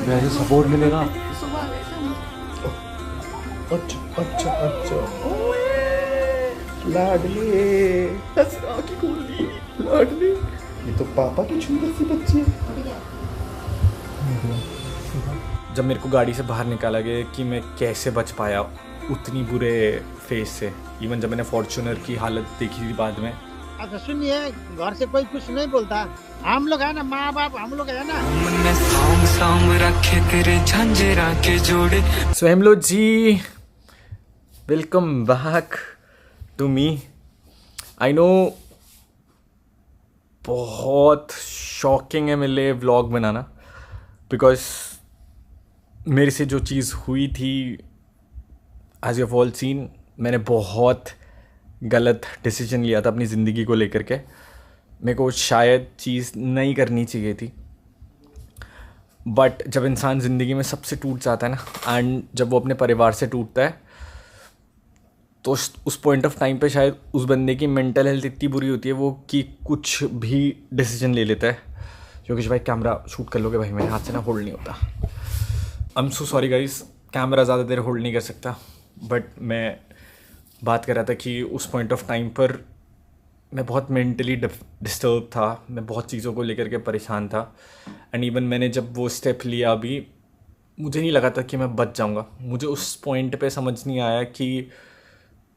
वैसे सपोर्ट मिलेगा। सुबह गए थे हम। अच्छा अच्छा अच्छा, ओए लाडली, हंसरा की गोली, लाडली, ये तो पापा की सुंदर सी बच्ची है। जब मेरे को गाड़ी से बाहर निकाला गया कि मैं कैसे बच पाया उतनी बुरे फेस से। इवन जब मैंने फॉर्च्यूनर की हालत देखी थी बाद में। अच्छा सुनिए, घर से कोई कुछ नहीं बोलता, हम लोग है ना, माँ बाप हम लोग है ना। So hello ji, welcome back to me. I know बहुत शॉकिंग है मेरे लिए व्लॉग बनाना, बिकॉज मेरे से जो चीज़ हुई थी, एज यू ऑल सीन, मैंने बहुत गलत डिसीजन लिया था अपनी ज़िंदगी को लेकर के। मेरे को शायद चीज़ नहीं करनी चाहिए थी, बट जब इंसान ज़िंदगी में सबसे टूट जाता है ना, एंड जब वो अपने परिवार से टूटता है, तो उस पॉइंट ऑफ टाइम पे शायद उस बंदे की मेंटल हेल्थ इतनी बुरी होती है वो कि कुछ भी डिसीजन ले लेता है। क्योंकि भाई कैमरा शूट कर लोगे भाई, मेरे हाथ से ना होल्ड नहीं होता। I am so sorry guys, camera ज़्यादा देर होल्ड नहीं कर सकता। बट मैं बात कर रहा था कि उस पॉइंट ऑफ टाइम पर मैं बहुत मेंटली डिस्टर्ब था, मैं बहुत चीज़ों को लेकर के परेशान था। एंड इवन मैंने जब वो स्टेप लिया अभी, मुझे नहीं लगा था कि मैं बच जाऊंगा। मुझे उस पॉइंट पे समझ नहीं आया कि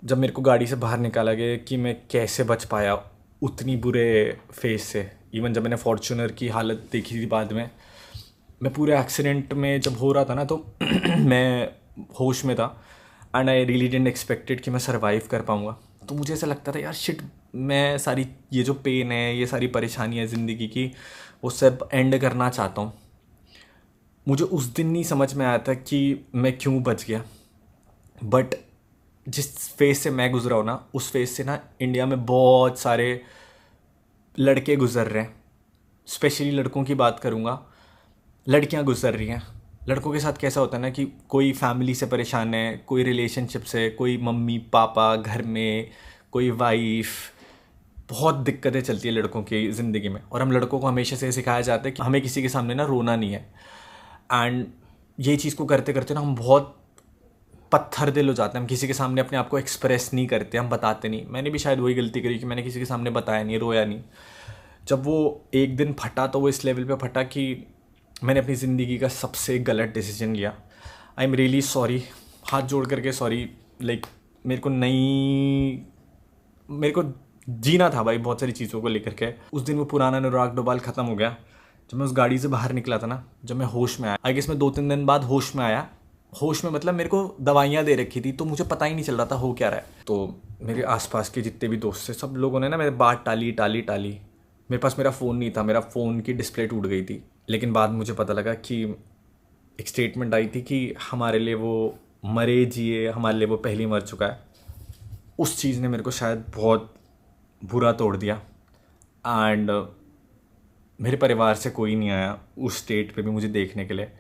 जब मेरे को गाड़ी से बाहर निकाला गया कि मैं कैसे बच पाया उतनी बुरे फेस से। इवन जब मैंने फॉर्च्यूनर की हालत देखी थी बाद में, मैं पूरे एक्सीडेंट में जब हो रहा था ना, तो मैं होश में था and I really didn't expected कि मैं सर्वाइव कर पाऊँगा। तो मुझे ऐसा लगता था यार शिट, मैं सारी ये जो पेन है, ये सारी परेशानी है ज़िंदगी की, वो सब एंड करना चाहता हूँ। मुझे उस दिन नहीं समझ में आया था कि मैं क्यों बच गया। बट जिस फेस से मैं गुजरा हूँ ना, उस फेस से ना इंडिया में बहुत सारे लड़के गुजर रहे हैं। स्पेशली लड़कों की बात करूँगा, लड़कियाँ गुजर रही हैं। लड़कों के साथ कैसा होता है ना कि कोई फैमिली से परेशान है, कोई रिलेशनशिप से, कोई मम्मी पापा घर में, कोई वाइफ, बहुत दिक्कतें चलती है लड़कों की ज़िंदगी में। और हम लड़कों को हमेशा से सिखाया जाता है कि हमें किसी के सामने ना रोना नहीं है। एंड ये चीज़ को करते करते ना हम बहुत पत्थर दिल हो जाते हैं। हम किसी के सामने अपने आप को एक्सप्रेस नहीं करते, हम बताते नहीं। मैंने भी शायद वही गलती करी कि मैंने किसी के सामने बताया नहीं, रोया नहीं। जब वो एक दिन फटा तो वो इस लेवल पे फटा कि मैंने अपनी ज़िंदगी का सबसे गलत डिसीजन लिया। आई एम रियली सॉरी, हाथ जोड़ करके सॉरी। लाइक मेरे को जीना था भाई बहुत सारी चीज़ों को लेकर के। उस दिन वो पुराना अनुराग डोभाल ख़त्म हो गया। जब मैं उस गाड़ी से बाहर निकला था ना, जब मैं होश में आया, आई गेस मैं 2-3 दिन बाद होश में आया। होश में मतलब मेरे को दवाइयाँ दे रखी थी, तो मुझे पता ही नहीं चल रहा था हो क्या रहा है। तो मेरे आसपास के जितने भी दोस्त थे, सब लोगों ने ना मेरे बात टाली। मेरे पास मेरा फ़ोन नहीं था, मेरा फ़ोन की डिस्प्ले टूट गई थी। लेकिन बाद मुझे पता लगा कि एक स्टेटमेंट आई थी कि हमारे लिए वो मरे जिए, हमारे लिए वो पहले मर चुका है। उस चीज़ ने मेरे को शायद बहुत बुरा तोड़ दिया। एंड मेरे परिवार से कोई नहीं आया उस स्टेट पे भी मुझे देखने के लिए।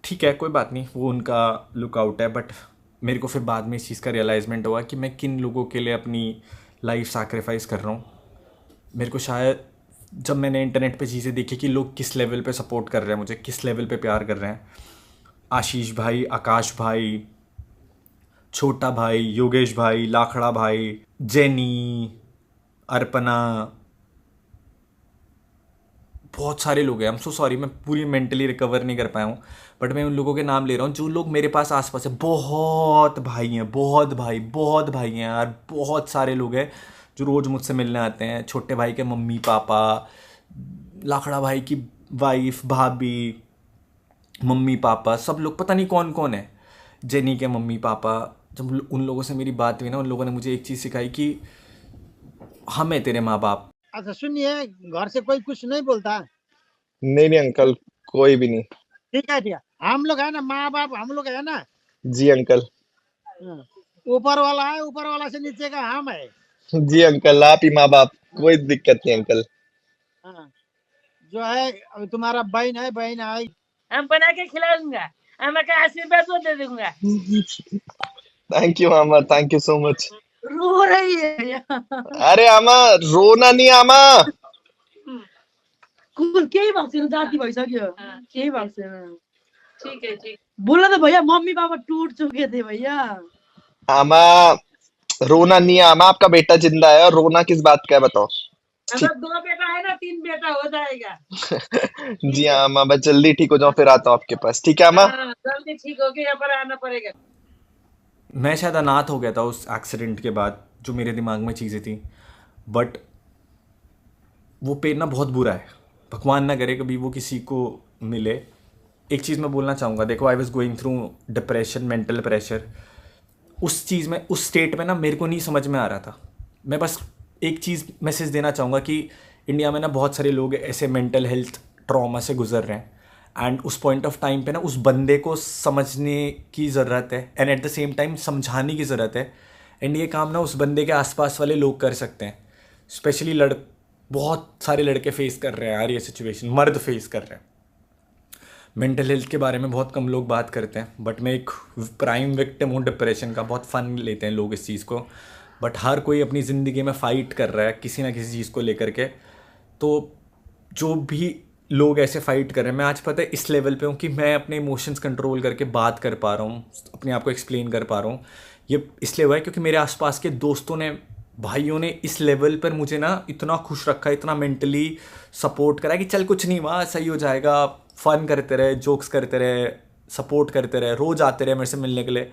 ठीक है, कोई बात नहीं, वो उनका लुकआउट है। बट मेरे को फिर बाद में इस चीज़ का रियलाइजमेंट हुआ कि मैं किन लोगों के लिए अपनी लाइफ सैक्रिफाइस कर रहा हूँ। मेरे को शायद जब मैंने इंटरनेट पे चीज़ें देखी कि लोग किस लेवल पे सपोर्ट कर रहे हैं मुझे, किस लेवल पे प्यार कर रहे हैं, आशीष भाई, आकाश भाई, छोटा भाई, योगेश भाई, लाखड़ा भाई, जेनी, अर्पना, बहुत सारे लोग हैं। आई एम सो सॉरी, मैं पूरी मेंटली रिकवर नहीं कर पाया हूँ। बट मैं उन लोगों के नाम ले रहा हूँ जो लोग मेरे पास आसपास है। बहुत भाई हैं, बहुत भाई हैं यार। बहुत सारे लोग हैं जो रोज़ मुझसे मिलने आते हैं। छोटे भाई के मम्मी पापा, लाखड़ा भाई की वाइफ, भाभी, मम्मी पापा, सब लोग, पता नहीं कौन कौन है, जेनी के मम्मी पापा। जब उन लोगों से मेरी बात हुई ना, उन लोगों ने मुझे एक चीज़ सिखाई कि हम है तेरे माँ बाप। अच्छा सुनिए, घर से कोई कुछ नहीं बोलता, नहीं नहीं अंकल, कोई भी नहीं। ठीक है, हम लोग है ना, माँ बाप हम लोग है ना। जी अंकल। हाँ। ऊपर वाला है, ऊपर वाला से नीचे का हम है। जी अंकल, आप ही माँ बाप, कोई दिक्कत नहीं अंकल। हाँ। जो है अभी तुम्हारा बहन है, बहन आई, हम बना के खिला दूंगा, हम का आशीर्वाद दे दूंगा। थैंक यू मामा, थैंक यू सो मच। रो रही है भैया। अरे आमा, रोना नहीं आमा। केही भएको छैन, जाति भइसक्यो, केही भएको छैन। ठीक है ठीक। बोला त भैया, मम्मी पापा टूट चुके थे भैया। आमा, रोना नहीं है आमा, आपका बेटा जिंदा है और रोना किस बात का है बताओ। ठीक। मतलब 2 बेटा है ना, 3 बेटा हो जाएगा। जी हाँ आमा, बस जल्दी ठीक हो जाओ फिर आता हूँ आपके पास, ठीक है आमा। हाँ, जल्दी ठीक होके यहाँ पर आना पड़ेगा। मैं शायद अनाथ हो गया था उस एक्सीडेंट के बाद, जो मेरे दिमाग में चीज़ें थी, बट वो पेन ना बहुत बुरा है। भगवान ना करे कभी वो किसी को मिले। एक चीज़ मैं बोलना चाहूँगा, देखो I was going through depression, mental pressure. उस चीज़ में, उस स्टेट में ना मेरे को नहीं समझ में आ रहा था। मैं बस एक चीज़ मैसेज देना चाहूँगा कि इंडिया में ना बहुत सारे लोग ऐसे मेंटल हेल्थ ट्रॉमा से गुजर रहे हैं, एंड उस पॉइंट ऑफ टाइम पे ना उस बंदे को समझने की ज़रूरत है, and at the same time समझाने की ज़रूरत है। एंड ये काम ना उस बंदे के आसपास वाले लोग कर सकते हैं। स्पेशली बहुत सारे लड़के फेस कर रहे हैं यार ये सिचुएशन, मर्द फेस कर रहे हैं। मेंटल हेल्थ के बारे में बहुत कम लोग बात करते हैं, बट मैं एक प्राइम विक्टिम हूँ डिप्रेशन का। बहुत फ़न लेते हैं लोग इस चीज़ को, बट हर कोई अपनी ज़िंदगी में फ़ाइट कर रहा है किसी ना किसी चीज़ को लेकर के। तो जो भी लोग ऐसे फाइट कर रहे हैं, मैं आज पता है इस लेवल पे हूँ कि मैं अपने इमोशंस कंट्रोल करके बात कर पा रहा हूँ, अपने आप को एक्सप्लेन कर पा रहा हूँ। ये इसलिए हुआ है क्योंकि मेरे आसपास के दोस्तों ने, भाइयों ने इस लेवल पर मुझे ना इतना खुश रखा, इतना मेंटली सपोर्ट करा कि चल कुछ नहीं हुआ, सही हो जाएगा। फ़न करते रहे, जोक्स करते रहे, सपोर्ट करते रहे, रोज़ आते रहे मेरे से मिलने के लिए,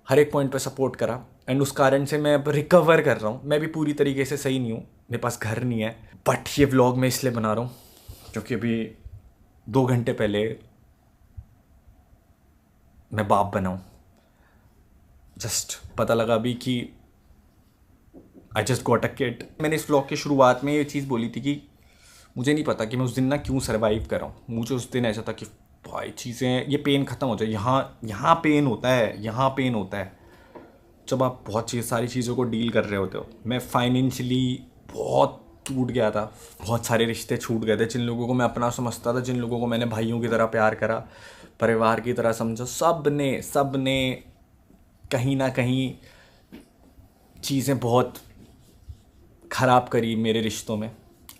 हर एक पॉइंट पे सपोर्ट करा। एंड उस कारण से मैं अब रिकवर कर रहा हूँ। मैं भी पूरी तरीके से सही नहीं हूँ, मेरे पास घर नहीं है, बट ये व्लॉग मैं इसलिए बना रहा हूँ क्योंकि अभी 2 घंटे पहले मैं बाप बना हूँ। जस्ट पता लगा अभी कि I just got a kid. मैंने इस व्लॉग की शुरुआत में ये चीज़ बोली थी कि मुझे नहीं पता कि मैं उस दिन ना क्यों सर्वाइव कर रहा हूँ। मुझे उस दिन ऐसा था कि भाई चीज़ें, ये पेन ख़त्म हो जाए। यहाँ पेन होता है, यहाँ पेन होता है जब आप बहुत सारी चीज़ों को डील कर रहे होते हो। मैं फाइनेंशियली बहुत टूट गया था, बहुत सारे रिश्ते छूट गए थे। जिन लोगों को मैं अपना समझता था, जिन लोगों को मैंने भाइयों की तरह प्यार करा, परिवार की तरह समझा, सब ने कहीं ना कहीं चीज़ें बहुत ख़राब करी मेरे रिश्तों में।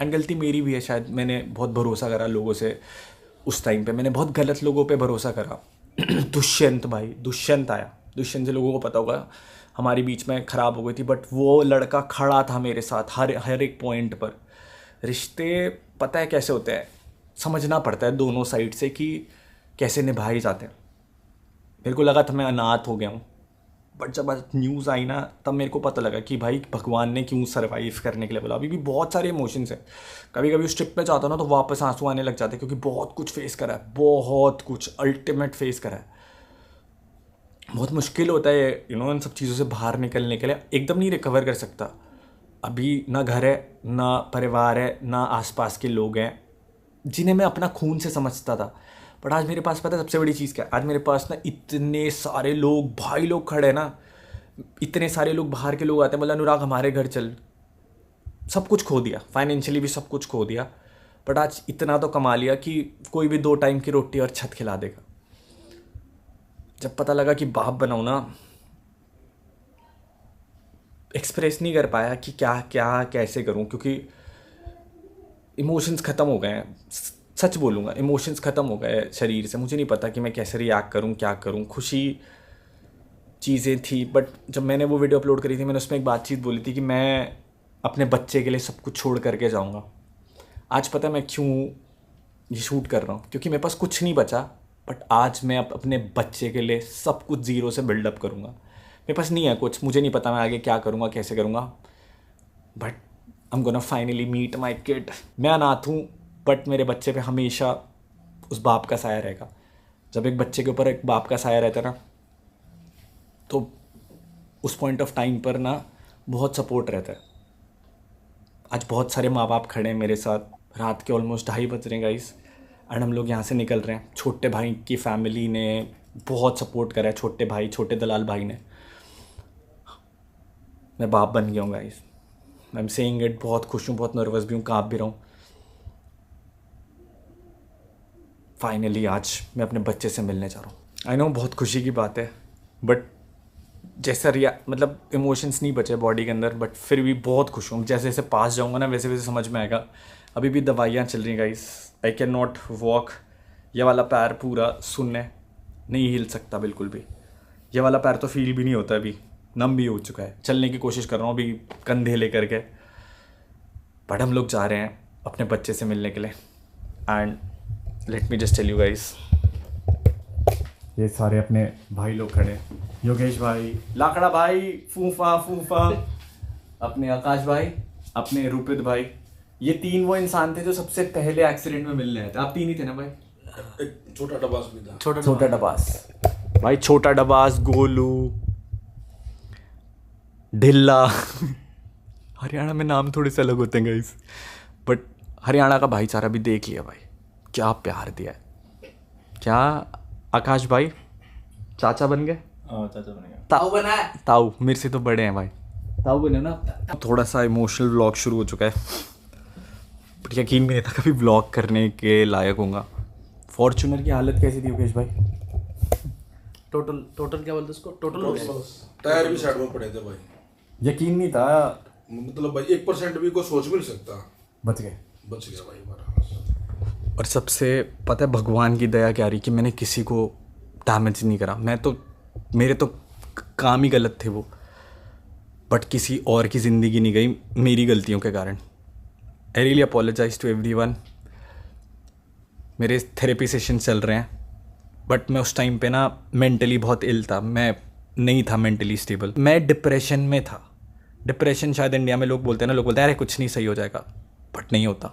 एंड गलती मेरी भी है शायद, मैंने बहुत भरोसा करा लोगों से उस टाइम पे, मैंने बहुत गलत लोगों पे भरोसा करा। दुष्यंत आया, दुष्यंत से लोगों को पता होगा, हमारे बीच में ख़राब हो गई थी, बट वो लड़का खड़ा था मेरे साथ हर एक पॉइंट पर। रिश्ते पता है कैसे होते हैं, समझना पड़ता है दोनों साइड से कि कैसे निभाए जाते हैं। मेरे को लगा था मैं अनाथ हो गया हूँ, बट जब न्यूज़ आई ना तब मेरे को पता लगा कि भाई भगवान ने क्यों सर्वाइव करने के लिए बोला। अभी भी बहुत सारे इमोशंस हैं, कभी कभी उस ट्रिप पे जाता हूँ ना तो वापस आंसू आने लग जाते हैं, क्योंकि बहुत कुछ फेस करा है, बहुत कुछ अल्टीमेट फेस करा है। बहुत मुश्किल होता है इन सब चीज़ों से बाहर निकलने के लिए। एकदम नहीं रिकवर कर सकता। अभी ना घर है, ना परिवार है, ना आसपास के लोग हैं जिन्हें मैं अपना खून से समझता था। बट आज मेरे पास पता है सबसे बड़ी चीज़ क्या है, आज मेरे पास ना इतने सारे लोग, भाई लोग खड़े हैं ना, इतने सारे लोग बाहर के लोग आते हैं, बोला अनुराग हमारे घर चल। सब कुछ खो दिया, फाइनेंशियली भी सब कुछ खो दिया, बट आज इतना तो कमा लिया कि कोई भी 2 टाइम की रोटी और छत खिला देगा। जब पता लगा कि बाप बनाऊँ ना, एक्सप्रेस नहीं कर पाया कि क्या क्या कैसे करूँ, क्योंकि इमोशंस ख़त्म हो गए हैं। सच बोलूँगा, इमोशंस ख़त्म हो गए शरीर से। मुझे नहीं पता कि मैं कैसे रिएक्ट करूँ, क्या करूँ। खुशी चीज़ें थी, बट जब मैंने वो वीडियो अपलोड करी थी, मैंने उसमें एक बातचीत बोली थी कि मैं अपने बच्चे के लिए सब कुछ छोड़ करके जाऊँगा। आज पता है मैं क्यों ये शूट कर रहा हूँ, क्योंकि मेरे पास कुछ नहीं बचा, बट आज मैं अपने बच्चे के लिए सब कुछ ज़ीरो से बिल्डअप करूँगा। मेरे पास नहीं है कुछ, मुझे नहीं पता मैं आगे क्या करूँगा, कैसे करूँगा, but I am gonna finally meet my kid. मैं अनाथ हूँ, बट मेरे बच्चे पे हमेशा उस बाप का साया रहेगा। जब एक बच्चे के ऊपर एक बाप का साया रहता है ना, तो उस पॉइंट ऑफ टाइम पर ना बहुत सपोर्ट रहता है। आज बहुत सारे माँ बाप खड़े हैं मेरे साथ। रात के ऑलमोस्ट 2:30 बज रहे हैं गाइस, एंड हम लोग यहाँ से निकल रहे हैं। छोटे भाई की फैमिली ने बहुत सपोर्ट करा है, छोटे भाई, छोटे दलाल भाई ने। मैं बाप बन गया हूँ guys, I am saying it. बहुत खुश हूँ, बहुत नर्वस भी हूँ, काँप भी रहा हूँ। फाइनली आज मैं अपने बच्चे से मिलने जा रहा हूँ। आई नो बहुत खुशी की बात है, बट जैसा मतलब इमोशंस नहीं बचे बॉडी के अंदर, बट फिर भी बहुत खुश हूँ। जैसे जैसे पास जाऊँगा ना वैसे वैसे समझ में आएगा। अभी भी दवाइयाँ चल रही हैं guys, I can not walk. ये वाला पैर पूरा सुन्न है, नहीं हिल सकता बिल्कुल भी। ये वाला पैर तो फील भी नहीं होता, अभी नम भी हो चुका है। चलने की कोशिश कर रहा हूँ अभी कंधे लेकर के। बट हम लोग जा रहे हैं अपने बच्चे से मिलने के लिए। And let me just tell you guys, ये सारे अपने भाई लोग खड़े, योगेश भाई, लाकड़ा भाई, फूफा फूफा, अपने आकाश भाई, अपने रूपित भाई। ये 3 वो इंसान थे जो सबसे पहले एक्सीडेंट में मिलने आए थे। आप 3 ही थे ना भाई? एक छोटा डबास भी था। छोटा डबास भाई, छोटा डबास, गोलू, ढिल्ला। हरियाणा में नाम थोड़े से अलग होते हैं गाइस, बट हरियाणा का भाईचारा भी देख लिया भाई, क्या प्यार दिया है। क्या आकाश भाई चाचा बन गए? चाचा बनेगा। ताऊ बना है? ताऊ मेरे से तो बड़े हैं भाई, ताऊ बने ना। थोड़ा सा इमोशनल व्लॉग शुरू हो चुका है, बट यकीन भी नहीं था कभी व्लॉग करने के लायक होऊंगा। फॉर्च्यूनर की हालत कैसी थी योगेश भाई? टोटल क्या बोलते उसको? टोटल टायर भी साइड में पड़े थे भाई, यकीन नहीं था। मतलब भाई 1% भी कोई सोच भी नहीं सकता। बच गए भाई हमारा। और सबसे पता है भगवान की दया क्या रही कि मैंने किसी को डैमेज नहीं करा। मैं तो, मेरे तो काम ही गलत थे वो, बट किसी और की ज़िंदगी नहीं गई मेरी गलतियों के कारण। I really apologise to everyone. मेरे थेरेपी सेशन चल रहे हैं, बट मैं उस टाइम पे ना मेंटली बहुत इल था। मैं नहीं था मेंटली स्टेबल, मैं डिप्रेशन में था। डिप्रेशन शायद इंडिया में लोग बोलते हैं ना, लोग बोलते हैं अरे कुछ नहीं सही हो जाएगा, बट नहीं होता।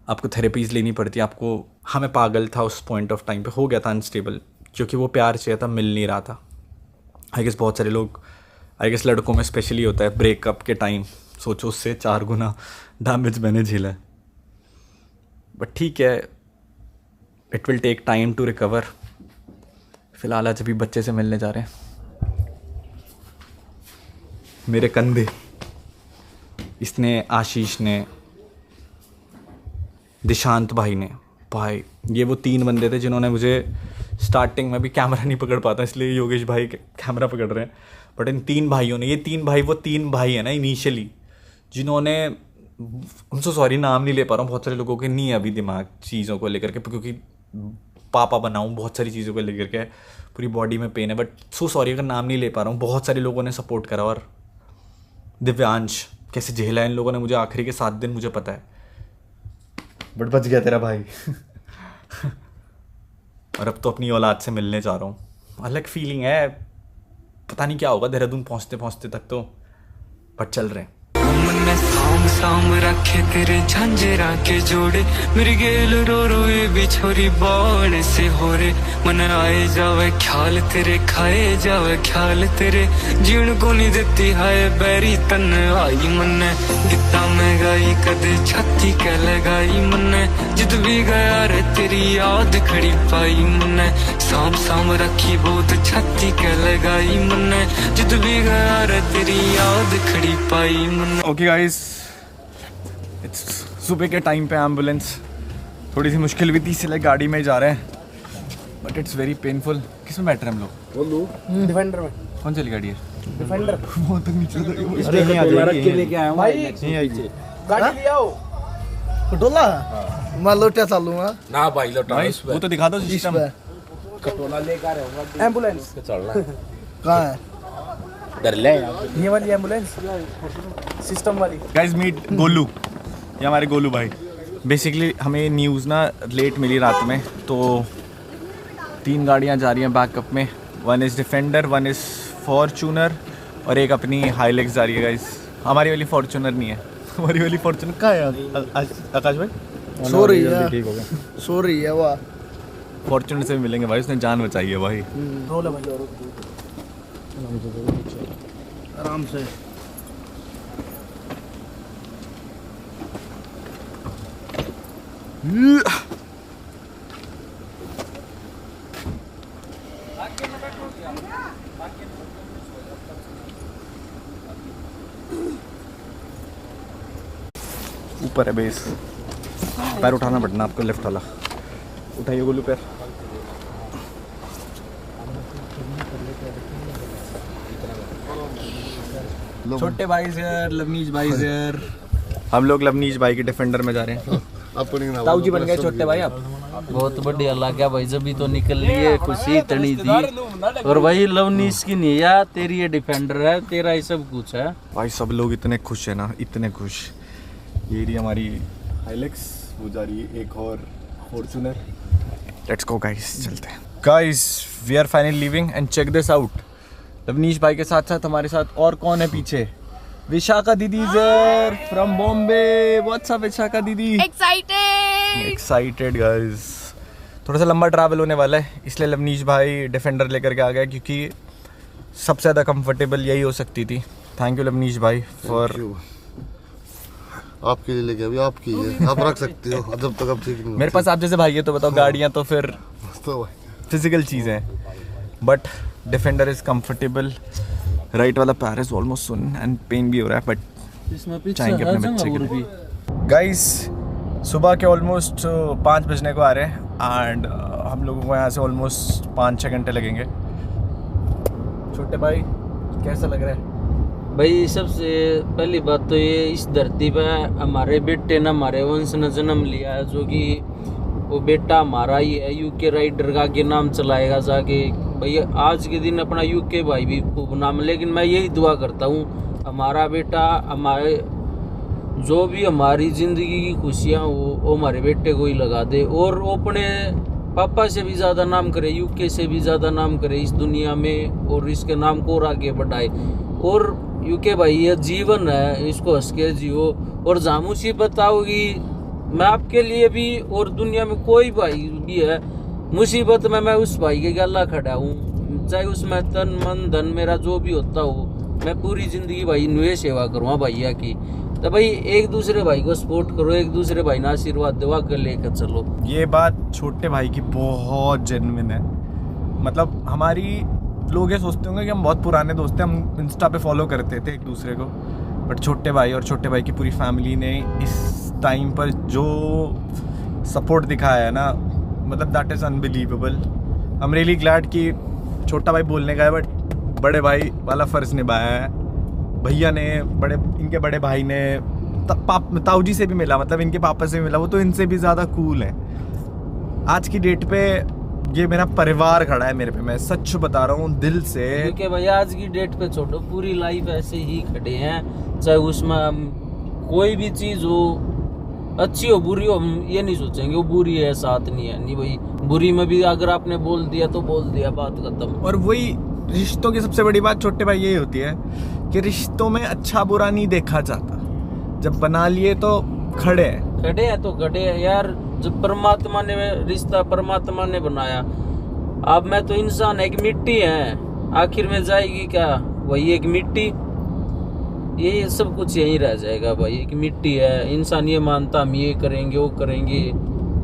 आपको थेरेपीज़ लेनी पड़ती है आपको। हाँ मैं पागल था उस पॉइंट ऑफ टाइम पे, हो गया था अनस्टेबल, क्योंकि वो प्यार चाहिए था, मिल नहीं रहा था। आई गेस बहुत सारे लोग, आई गेस लड़कों में स्पेशली होता है ब्रेकअप के टाइम। सोचो उससे 4 गुना डैमेज मैंने झेला है, बट ठीक है, it will take time to recover. फिलहाल आज अभी बच्चे से मिलने जा रहे हैं। मेरे कंधे, इसने, आशीष ने, दिशांत भाई ने, भाई ये वो 3 बंदे थे जिन्होंने मुझे स्टार्टिंग में भी कैमरा नहीं पकड़ पाता, इसलिए योगेश भाई कैमरा पकड़ रहे हैं। बट इन 3 भाइयों ने, ये 3 भाई वो 3 भाई है ना इनिशियली, जिन्होंने, उनसे सॉरी नाम नहीं ले पा रहा हूँ, बहुत सारे लोगों के नहीं है अभी दिमाग चीज़ों को लेकर के, क्योंकि पापा बनाऊँ बहुत सारी चीज़ों को लेकर के, पूरी बॉडी में पेन है, बट सो सॉरी अगर नाम नहीं ले पा रहा हूँ। बहुत सारे लोगों ने सपोर्ट करा, और दिव्यांश कैसे झेला है इन लोगों ने मुझे आखिरी के 7 दिन, मुझे पता है, बट बच गया तेरा भाई। और अब तो अपनी औलाद से मिलने जा रहा हूँ। अलग फीलिंग है, पता नहीं क्या होगा देहरादून पहुँचते पहुँचते तक तो, बट चल रहे हैं। मन साम साम रखे तेरे झांझरा के जोड़े, मेरी गेल रो रोए बिछोरी बाण से हो रे। मन आए जावे ख्याल तेरे, खाए जावे ख्याल तेरे, जीण को नहीं देती हाय बैरी तन आई। मन गीता में गाई कदे छाती के लगाई, मन जिद भी गया रे तेरी याद खड़ी पाई। मन साम साम रखी बहुत छाती के लगाई, मन जिद भी गया रे तेरी याद खड़ी पाई। मन ओके गाइस, इट्स सुबह के टाइम पे एम्बुलेंस थोड़ी सी मुश्किल भी थी, इसलिए गाड़ी में जा रहे हैं, बट इट्स वेरी पेनफुल। किस में बैठ रहे हैं हम लोग? बोलो डिफेंडर में। कौन सी गाड़ी है? डिफेंडर। बहुत तक नीचे अरे नहीं आ जाएगी, लेके आया हूं भाई, नहीं आई थी गाड़ी ले आओ। कटोला मैं लोटा चालूंगा ना भाई लौटा भाई, वो तो दिखा दो सिस्टम। कटोला लेकर आ रहा हूं। एम्बुलेंस चल रहा है। कहाँ है? डर ले ये वाली एम्बुलेंस सिस्टम वाली। गाइस मीट गोलू, ये हमारे गोलू भाई। बेसिकली हमें न्यूज़ ना लेट मिली रात में, तो 3 गाड़ियाँ जा रही हैं बैकअप में। 1 इज़ डिफेंडर, 1 इज़ फॉर्च्यूनर, और एक अपनी हाईलेक्स जा रही है गाइस। हमारी वाली फॉर्च्यूनर नहीं है, हमारी वाली फॉर्च्यूनर कहाँ है आकाश भाई? सो रही है, ठीक हो गया। सो रही है वाह। फॉर्च्यूनर से मिलेंगे भाई, उसने जान बचाई है भाई। रोल भाई आराम से। ऊपर है बेस, पैर उठाना पड़ना आपको, लेफ्ट वाला उठाइए गोलू पैर। छोटे भाई सर, लवनीश भाई सर। हम लोग लवनीश भाई के डिफेंडर में जा रहे हैं। ताऊ जी बन गए छोटे भाई आप। बहुत बढ़िया लगा भाई, जब भी तो निकल लिए खुशी तनी थी। और भाई लवनीश की नहीं है, तेरी ये डिफेंडर है, तेरा ही सब कुछ है भाई। सब लोग इतने खुश है ना, इतने खुश। ये रही हमारी हाइलेक्स, वो जा रही है एक और फॉर्च्यूनर। लेट्स गो गाइस, चलते हैं guys. We are finally leaving and check this out. Lavneesh भाई के साथ साथ हमारे साथ और कौन है पीछे? विशाखा दीदी sir from Bombay. What's up Vishakha दीदी? Excited guys. थोड़ा सा लंबा ट्रैवल होने वाला है, इसलिए लवनीश भाई डिफेंडर लेकर के आ गया, क्योंकि सबसे ज़्यादा कंफर्टेबल यही हो सकती थी। थैंक यू लवनीश भाई फॉर। आपके लिए लेके अभी आपकी है, आप रख सकते हो जब तक आप ठीक नहीं। मेरे पास आप जैसे भाई है तो बताओ, गाड़ियाँ तो फिर फिजिकल चीज़ हैं, but defender is comfortable. Right वाला पैर इज ऑलमोस्ट सुन एंड पेन भी हो रहा है, बट इसमें पीछे चाहेंगे अपने बच्चे के लिए। गाइस सुबह के ऑलमोस्ट 5 बजने को आ रहे हैं एंड हम लोगों को यहाँ से ऑलमोस्ट 5-6 घंटे लगेंगे। छोटे भाई कैसा लग रहा है? भाई सबसे पहली बात तो ये, इस धरती पे हमारे बेटे ने हमारे वंश ने जन्म लिया है, जो कि वो बेटा हमारा ही है। यूके राइडर का आगे नाम चलाएगा जाके। भाई आज के दिन अपना यूके भाई भी खूब नाम, लेकिन मैं यही दुआ करता हूँ हमारा बेटा, हमारे जो भी हमारी ज़िंदगी की खुशियाँ वो हमारे बेटे को ही लगा दे, और वो अपने पापा से भी ज़्यादा नाम करे, यूके से भी ज़्यादा नाम करे इस दुनिया में, और इसके नाम को और आगे बढ़ाए। और यूके भाई ये जीवन है, इसको हंस के जियो। और जहाँ मुसीबत आओगी, मैं आपके लिए भी और दुनिया में कोई भाई भी है मुसीबत में, मैं उस भाई के गला खड़ा हूँ, चाहे उसमें तन मन धन मेरा जो भी होता हो, मैं पूरी जिंदगी भाई नुए सेवा करूँगा भैया की। तो भाई एक दूसरे भाई को सपोर्ट करो, एक दूसरे भाई ने आशीर्वाद देवा कर लेकर चलो। ये बात छोटे भाई की बहुत जेन्युइन है। मतलब हमारी लोग ये सोचते होंगे कि हम बहुत पुराने दोस्त हैं, हम इंस्टा पे फॉलो करते थे एक दूसरे को, बट छोटे भाई और छोटे भाई की पूरी फैमिली ने इस टाइम पर जो सपोर्ट दिखाया है ना, मतलब that is unbelievable. I am really glad कि छोटा भाई बोलने का है, बट बड़े भाई वाला फ़र्ज़ निभाया है। भैया ने इनके बड़े भाई ने ताऊ जी से भी मिला, मतलब इनके पापा से भी मिला, वो तो इनसे भी ज़्यादा कूल है। आज की डेट पे ये मेरा परिवार खड़ा है मेरे पे, मैं सच बता रहा हूँ दिल से। क्योंकि भैया आज की डेट पे छोड़ो, पूरी लाइफ ऐसे ही खड़े हैं, चाहे उसमें कोई भी चीज़ हो, अच्छी हो बुरी हो, हम ये नहीं सोचेंगे वो बुरी है साथ नहीं है। नहीं भाई, बुरी में भी अगर आपने बोल दिया तो बोल दिया, बात खत्म। और वही रिश्तों की सबसे बड़ी बात छोटे भाई यही होती है कि रिश्तों में अच्छा बुरा नहीं देखा जाता, जब बना लिए तो खड़े हैं तो खड़े हैं यार। जब परमात्मा ने रिश्ता परमात्मा ने बनाया, अब मैं तो इंसान एक मिट्टी है, आखिर में जाएगी क्या वही एक मिट्टी, ये सब कुछ यहीं रह जाएगा भाई, एक मिट्टी है। इंसान ये मानता हम ये करेंगे वो करेंगे,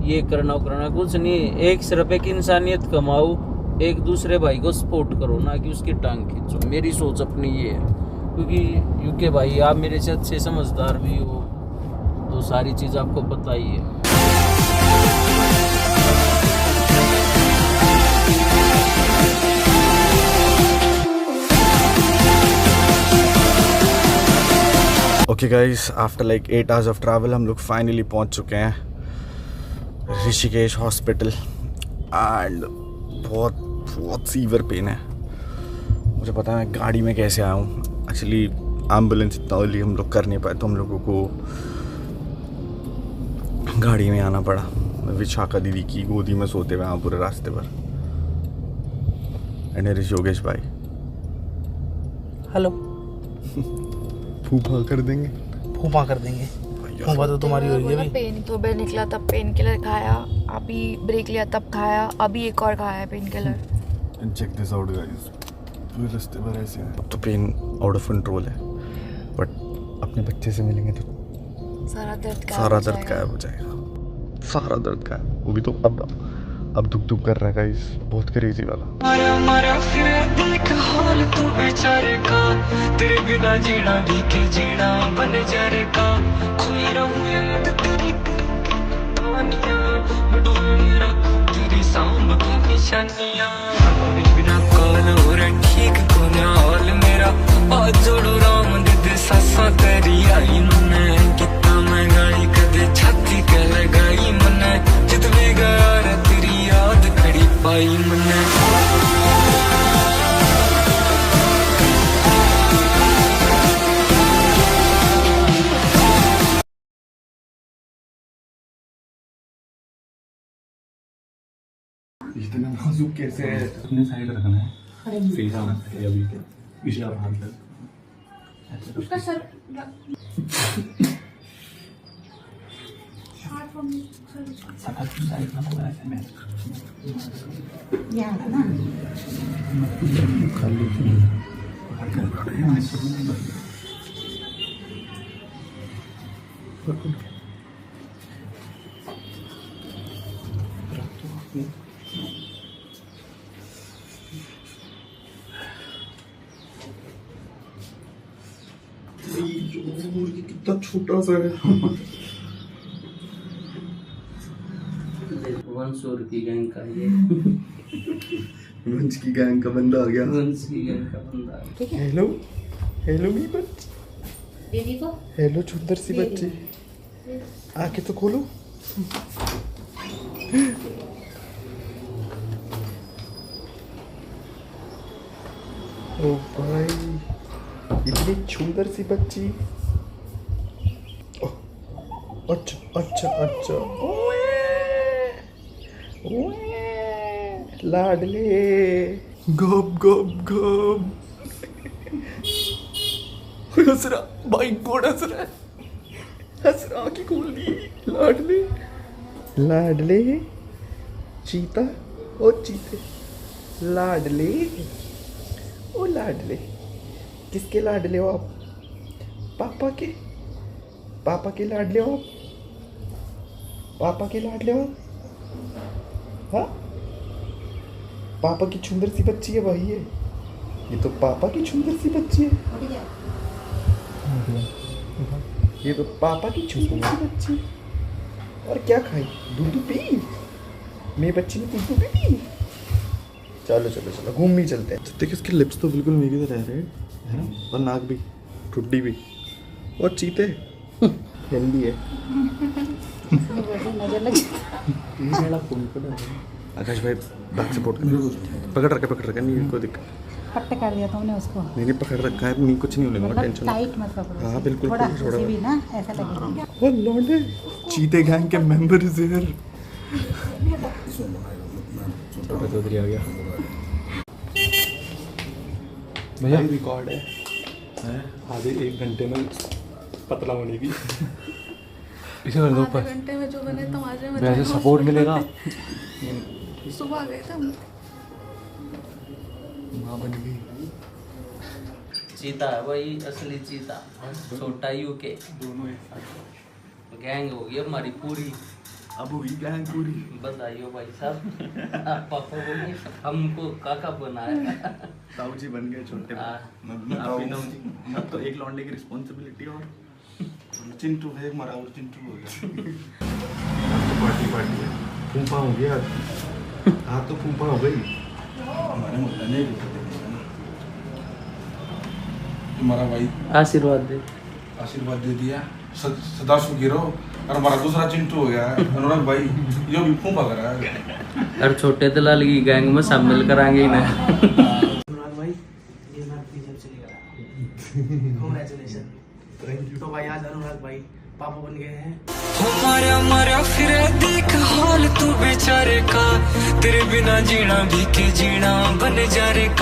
ये करना वो करना, कुछ नहीं। एक सिर्फ एक इंसानियत कमाओ, एक दूसरे भाई को सपोर्ट करो, ना कि उसकी टांग खींचो। मेरी सोच अपनी ये है, क्योंकि यूके भाई आप मेरे से अच्छे समझदार भी हो, तो सारी चीज़ आपको पता ही है। Okay guys, after like 8 hours of travel हम लोग फाइनली पहुंच चुके हैं ऋषिकेश हॉस्पिटल एंड बहुत सीवियर पेन है। मुझे पता है मैं गाड़ी में कैसे आया हूँ, एक्चुअली एम्बुलेंस इतना अर्ली हम लोग कर नहीं पाए, तो हम लोगों को गाड़ी में आना पड़ा। विशाखा दीदी की गोदी में सोते हुए पूरे रास्ते पर। एंड हियर इज योगेश भाई। हेलो। फूफा कर देंगे, फूफा कर देंगे। फूफा तो तुम्हारी हो रही है। पेन तो बेल निकला तब पेन किलर खाया, अभी ब्रेक लिया तब खाया, अभी एक और खाया है painkiller. And check this out guys, पूरे रास्ते पर ऐसे है। अब तो पेन आउट ऑफ कंट्रोल है, बट अपने बच्चे से मिलेंगे तो सारा दर्द गायब हो जाएगा। सारा दर्द गायब। वो भी तो अब दुख कर रहा है गाइस, बहुत क्रेजी वाला। मारा फिर देख हाल तू बेचारे का, तेरे बिना जीना भी के जीना बन जारे का। खोई रहूं याद तेरी कहानियां, डूबे रखूं तेरी सांभ की निशानियां। बिना कॉल हो रहा ठीक को ना हाल मेरा, हाथ जोड़ो राम दे सासा तेरी आई मने कितना मैं गाई कदे छाती कह लगाई मने जित भी गया रे तेरी याद खड़ी पाई मने इतना नाजुक कैसे है? अपने साइड रखना है, फेस आना है अभी के पिछला भाग तक उसका सर साइड में लगा है। मैं यहाँ ना खाली कितना छोटा सा है। वंशोर की गैंग का ये वंश की गैंग का बंदा आ गया। वंश की गैंग का बंदा हेलो हेलो मेरी बच्ची, हेलो सुंदर सी बच्ची, आके तो खोलो। ओ भाई इतनी सुंदर सी बच्ची। अच्छा अच्छा अच्छा ओए लाडले गप गप गप हंस रहा भाई, गोड़ हंस रहा है, हंस रहा आँखें खोल दी। लाडले लाडले चीता ओ चीते, लाडले ओ लाडले। किसके लाडले हो आप? पापा के? पापा के लाडले हो आप? पापा के लाडले हो? हाँ, पापा की सुंदर सी बच्ची है वही है ये, तो पापा की सुंदर सी बच्ची है ये, तो पापा की सुंदर सी बच्ची। और क्या खाई? दूध पी? मेरी बच्ची ने दूध पी? चलो चलो चलो घूम ही चलते हैं। देखिए इसके लिप्स तो बिल्कुल मेरी तरह रह रहे हैं ना, और नाक भी, ठुड्डी भी। और चीते हेल्दी है। आकाश भाई बैक सपोर्ट कर, पकड़ रखा नहीं कोई दिक्कत। पट्टे कर दिया तुमने उसको? नहीं पकड़ रखा है, नहीं कुछ नहीं होने वाला, टेंशन टाइट मत पकड़ो। हाँ बिल्कुल थोड़ा थोड़ा भी ना ऐसा लगेगा। वो लौंडे चीते गैंग के मेंबर इज हियर। छोटा चौधरी आ गया भैया, रिकॉर्ड है आधे 1 घंटे में पतला होने की। इसे कर दो ऊपर, घंटे में जो बने तुम्हारे में वैसे सपोर्ट मिलेगा। सुबह गए थे हम। माँ बन गई। चीता है वही असली चीता, छोटा यूके दोनों एक साथ गैंग होगी हमारी पूरी। अब हुई गैंग पूरी। बताइयो भाई साहब, आप पापा बोलिए हमको काका बनाया। ताऊ जी बन गए छोटे। अब तो एक लौंडे की रिस्पॉन्सिबिलिटी और चिंटू है हमारा, और चिंटू हो गया। तो पार्टी है, फूफा हो गया आज तो फूफा हो गई हमारे मुद्दा नहीं तुम्हारा भाई आशीर्वाद दे दिया, सदा सुखी रहो। और हमारा दूसरा चिंटू हो गया है अनुराग भाई, ये भी फूफा कर रहा है। और छोटे दलाल की गैंग में शामिल कराएंगे इन्हें। अनुराग भाई ये ना जब चलेगा, कांग्रेचुलेशन। Thank you. तो भाई आज अनुराग भाई पापा बन गए हैं। हमारा फिर देख हाल तू बेचारे का, तेरे बिना जीना भी के जीना बन जा रे का।